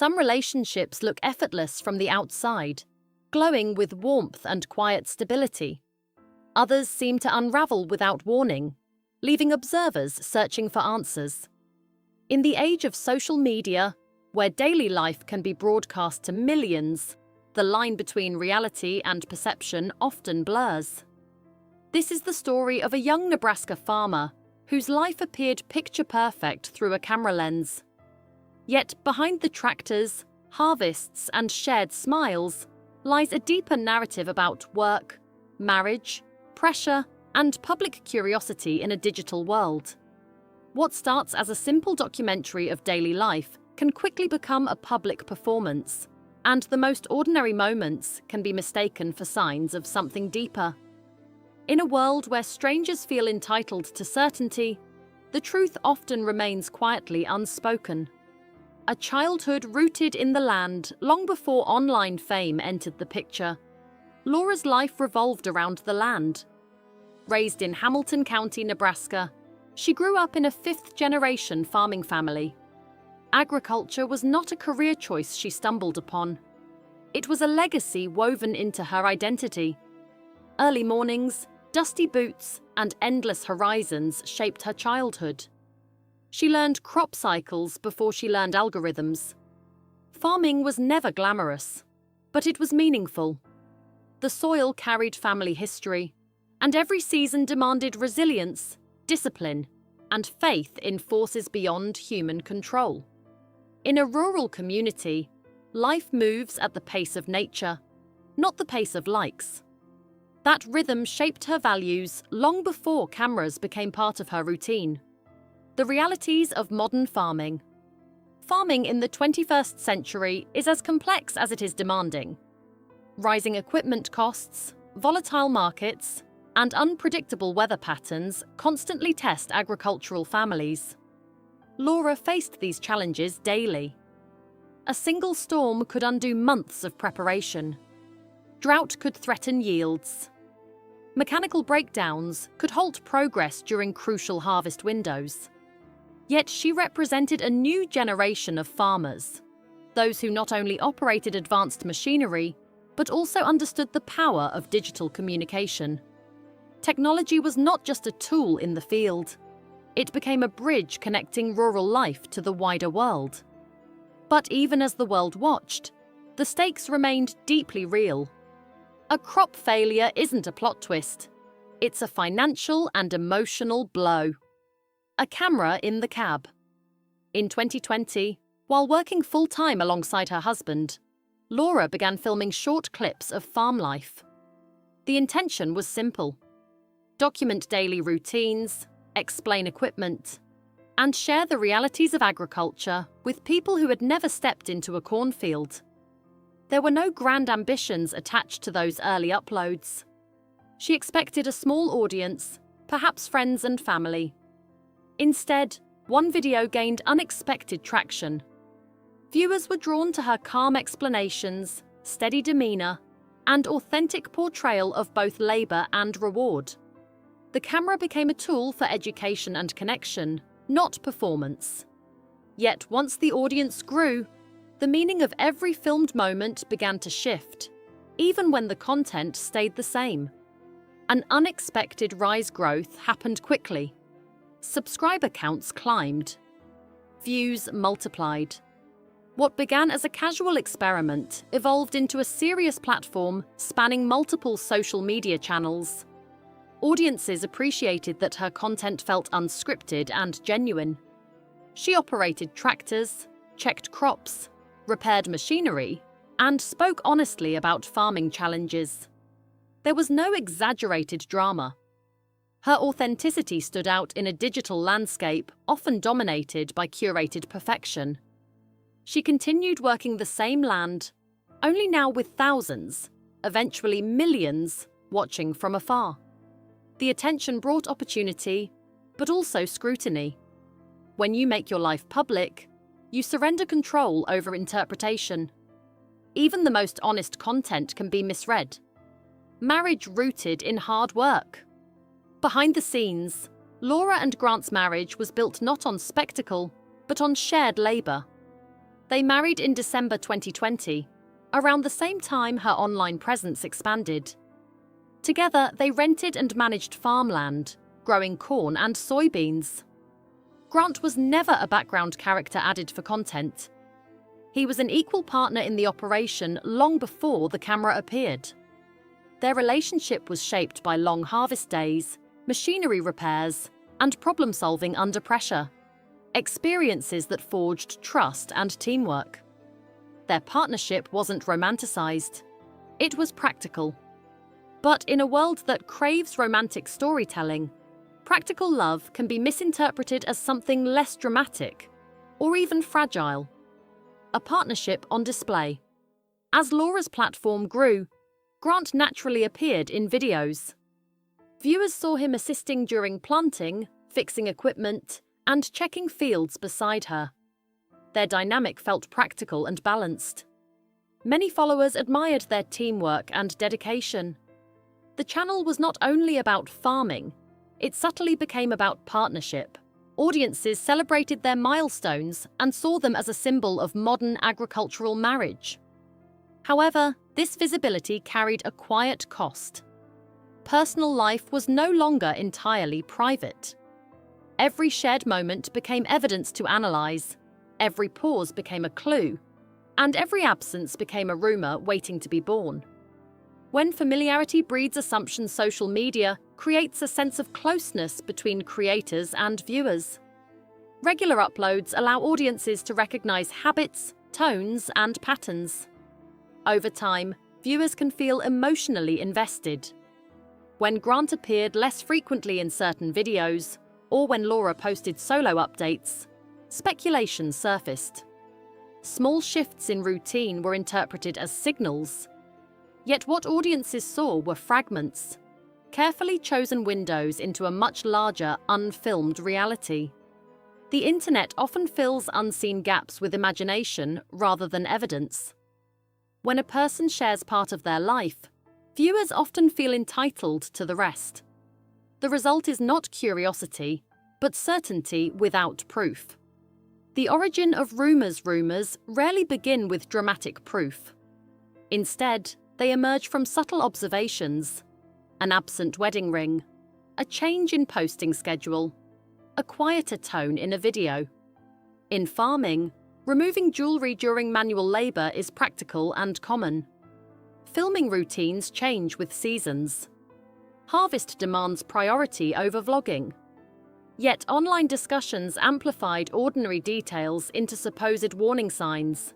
Some relationships look effortless from the outside, glowing with warmth and quiet stability. Others seem to unravel without warning, leaving observers searching for answers. In the age of social media, where daily life can be broadcast to millions, the line between reality and perception often blurs. This is the story of a young Nebraska farmer whose life appeared picture-perfect through a camera lens. Yet behind the tractors, harvests, and shared smiles lies a deeper narrative about work, marriage, pressure, and public curiosity in a digital world. What starts as a simple documentary of daily life can quickly become a public performance, and the most ordinary moments can be mistaken for signs of something deeper. In a world where strangers feel entitled to certainty, the truth often remains quietly unspoken. A childhood rooted in the land long before online fame entered the picture, Laura's life revolved around the land. Raised in Hamilton County, Nebraska, she grew up in a fifth-generation farming family. Agriculture was not a career choice she stumbled upon. It was a legacy woven into her identity. Early mornings, dusty boots, and endless horizons shaped her childhood. She learned crop cycles before she learned algorithms. Farming was never glamorous, but it was meaningful. The soil carried family history, and every season demanded resilience, discipline, and faith in forces beyond human control. In a rural community, life moves at the pace of nature, not the pace of likes. That rhythm shaped her values long before cameras became part of her routine. The realities of modern farming. Farming in the 21st century is as complex as it is demanding. Rising equipment costs, volatile markets, and unpredictable weather patterns constantly test agricultural families. Laura faced these challenges daily. A single storm could undo months of preparation. Drought could threaten yields. Mechanical breakdowns could halt progress during crucial harvest windows. Yet she represented a new generation of farmers, those who not only operated advanced machinery, but also understood the power of digital communication. Technology was not just a tool in the field. It became a bridge connecting rural life to the wider world. But even as the world watched, the stakes remained deeply real. A crop failure isn't a plot twist. It's a financial and emotional blow. A camera in the cab. In 2020, while working full-time alongside her husband, Laura began filming short clips of farm life. The intention was simple: document daily routines, explain equipment, and share the realities of agriculture with people who had never stepped into a cornfield. There were no grand ambitions attached to those early uploads. She expected a small audience, perhaps friends and family. Instead, one video gained unexpected traction. Viewers were drawn to her calm explanations, steady demeanor, and authentic portrayal of both labor and reward. The camera became a tool for education and connection, not performance. Yet once the audience grew, the meaning of every filmed moment began to shift, even when the content stayed the same. An unexpected rise growth happened quickly. Subscriber counts climbed. Views multiplied. What began as a casual experiment evolved into a serious platform spanning multiple social media channels. Audiences appreciated that her content felt unscripted and genuine. She operated tractors, checked crops, repaired machinery, and spoke honestly about farming challenges. There was no exaggerated drama. Her authenticity stood out in a digital landscape often dominated by curated perfection. She continued working the same land, only now with thousands, eventually millions, watching from afar. The attention brought opportunity, but also scrutiny. When you make your life public, you surrender control over interpretation. Even the most honest content can be misread. Marriage rooted in hard work. Behind the scenes, Laura and Grant's marriage was built not on spectacle, but on shared labor. They married in December 2020, around the same time her online presence expanded. Together, they rented and managed farmland, growing corn and soybeans. Grant was never a background character added for content. He was an equal partner in the operation long before the camera appeared. Their relationship was shaped by long harvest days, machinery repairs, and problem-solving under pressure, experiences that forged trust and teamwork. Their partnership wasn't romanticized. It was practical. But in a world that craves romantic storytelling, practical love can be misinterpreted as something less dramatic, or even fragile. A partnership on display. As Laura's platform grew, Grant naturally appeared in videos. Viewers saw him assisting during planting, fixing equipment, and checking fields beside her. Their dynamic felt practical and balanced. Many followers admired their teamwork and dedication. The channel was not only about farming, it subtly became about partnership. Audiences celebrated their milestones and saw them as a symbol of modern agricultural marriage. However, this visibility carried a quiet cost. Personal life was no longer entirely private. Every shared moment became evidence to analyze, every pause became a clue, and every absence became a rumor waiting to be born. When familiarity breeds assumption, social media creates a sense of closeness between creators and viewers. Regular uploads allow audiences to recognize habits, tones, and patterns. Over time, viewers can feel emotionally invested. When Grant appeared less frequently in certain videos, or when Laura posted solo updates, speculation surfaced. Small shifts in routine were interpreted as signals. Yet what audiences saw were fragments, carefully chosen windows into a much larger, unfilmed reality. The internet often fills unseen gaps with imagination rather than evidence. When a person shares part of their life, viewers often feel entitled to the rest. The result is not curiosity, but certainty without proof. The origin of rumors rarely begin with dramatic proof. Instead, they emerge from subtle observations: an absent wedding ring, a change in posting schedule, a quieter tone in a video. In farming, removing jewelry during manual labor is practical and common. Filming routines change with seasons. Harvest demands priority over vlogging. Yet online discussions amplified ordinary details into supposed warning signs.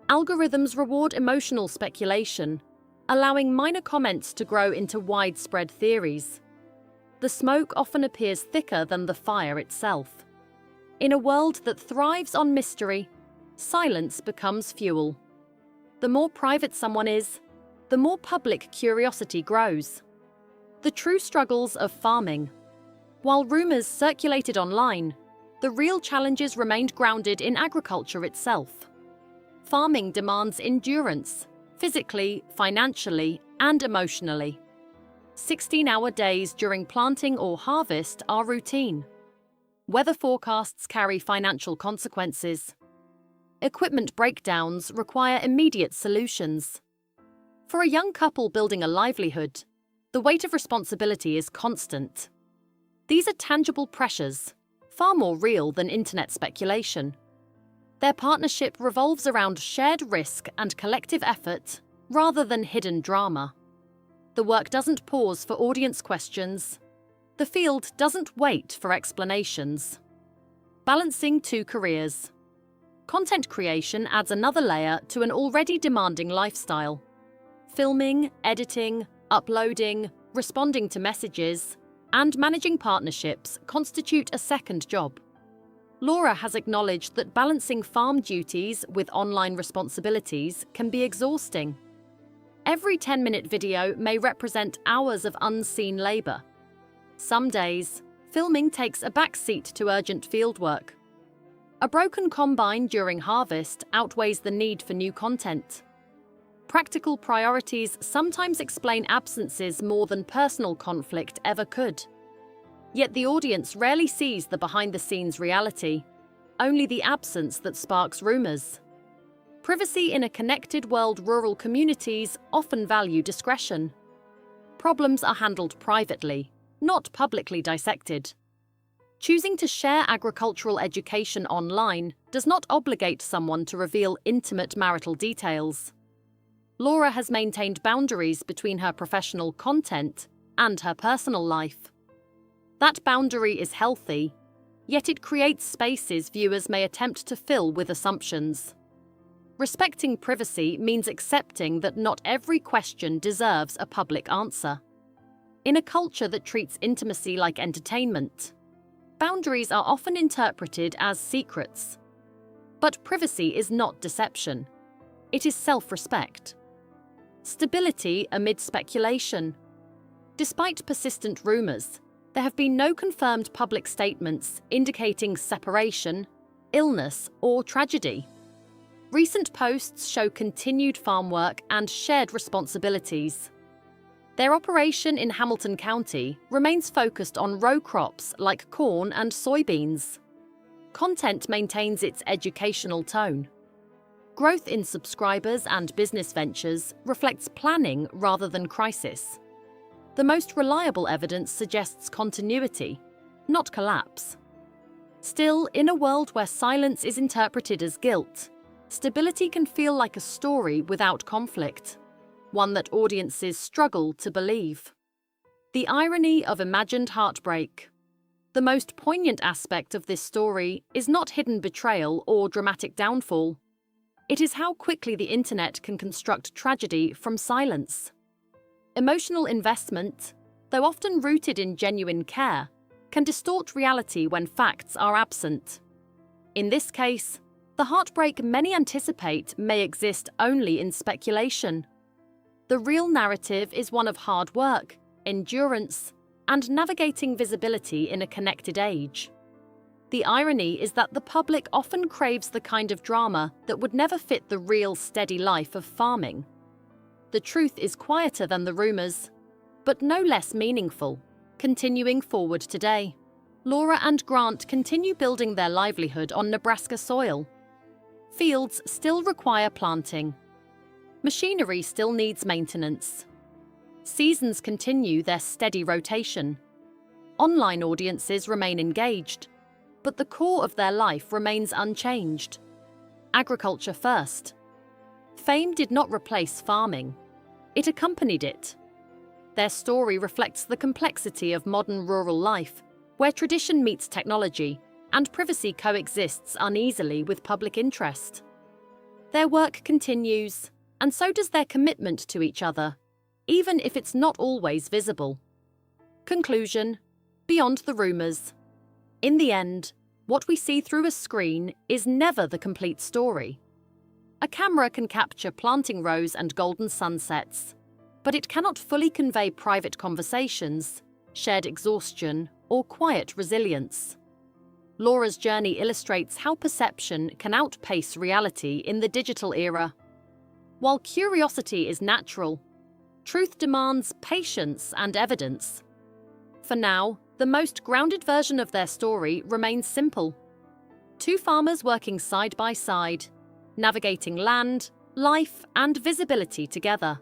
Algorithms reward emotional speculation, allowing minor comments to grow into widespread theories. The smoke often appears thicker than the fire itself. In a world that thrives on mystery, silence becomes fuel. The more private someone is, the more public curiosity grows. The true struggles of farming. While rumors circulated online, the real challenges remained grounded in agriculture itself. Farming demands endurance, physically, financially, and emotionally. 16-hour days during planting or harvest are routine. Weather forecasts carry financial consequences. Equipment breakdowns require immediate solutions. For a young couple building a livelihood, the weight of responsibility is constant. These are tangible pressures, far more real than internet speculation. Their partnership revolves around shared risk and collective effort, rather than hidden drama. The work doesn't pause for audience questions. The field doesn't wait for explanations. Balancing two careers. Content creation adds another layer to an already demanding lifestyle. Filming, editing, uploading, responding to messages, and managing partnerships constitute a second job. Laura has acknowledged that balancing farm duties with online responsibilities can be exhausting. Every 10-minute video may represent hours of unseen labor. Some days, filming takes a backseat to urgent fieldwork. A broken combine during harvest outweighs the need for new content. Practical priorities sometimes explain absences more than personal conflict ever could. Yet the audience rarely sees the behind-the-scenes reality, only the absence that sparks rumors. Privacy in a connected world, rural communities often value discretion. Problems are handled privately, not publicly dissected. Choosing to share agricultural education online does not obligate someone to reveal intimate marital details. Laura has maintained boundaries between her professional content and her personal life. That boundary is healthy, yet it creates spaces viewers may attempt to fill with assumptions. Respecting privacy means accepting that not every question deserves a public answer. In a culture that treats intimacy like entertainment, boundaries are often interpreted as secrets. But privacy is not deception. It is self-respect. Stability amid speculation. Despite persistent rumors, there have been no confirmed public statements indicating separation, illness, or tragedy. Recent posts show continued farm work and shared responsibilities. Their operation in Hamilton County remains focused on row crops like corn and soybeans. Content maintains its educational tone. Growth in subscribers and business ventures reflects planning rather than crisis. The most reliable evidence suggests continuity, not collapse. Still, in a world where silence is interpreted as guilt, stability can feel like a story without conflict, one that audiences struggle to believe. The irony of imagined heartbreak. The most poignant aspect of this story is not hidden betrayal or dramatic downfall. It is how quickly the internet can construct tragedy from silence. Emotional investment, though often rooted in genuine care, can distort reality when facts are absent. In this case, the heartbreak many anticipate may exist only in speculation. The real narrative is one of hard work, endurance, and navigating visibility in a connected age. The irony is that the public often craves the kind of drama that would never fit the real steady life of farming. The truth is quieter than the rumors, but no less meaningful. Continuing forward today, Laura and Grant continue building their livelihood on Nebraska soil. Fields still require planting. Machinery still needs maintenance. Seasons continue their steady rotation. Online audiences remain engaged, but the core of their life remains unchanged. Agriculture first. Fame did not replace farming. It accompanied it. Their story reflects the complexity of modern rural life, where tradition meets technology and privacy coexists uneasily with public interest. Their work continues, and so does their commitment to each other, even if it's not always visible. Conclusion: beyond the rumors. In the end, what we see through a screen is never the complete story. A camera can capture planting rows and golden sunsets, but it cannot fully convey private conversations, shared exhaustion, or quiet resilience. Laura's journey illustrates how perception can outpace reality in the digital era. While curiosity is natural, truth demands patience and evidence. For now, the most grounded version of their story remains simple. Two farmers working side by side, navigating land, life, and visibility together.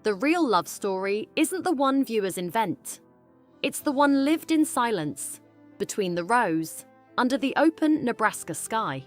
The real love story isn't the one viewers invent. It's the one lived in silence, between the rows, under the open Nebraska sky.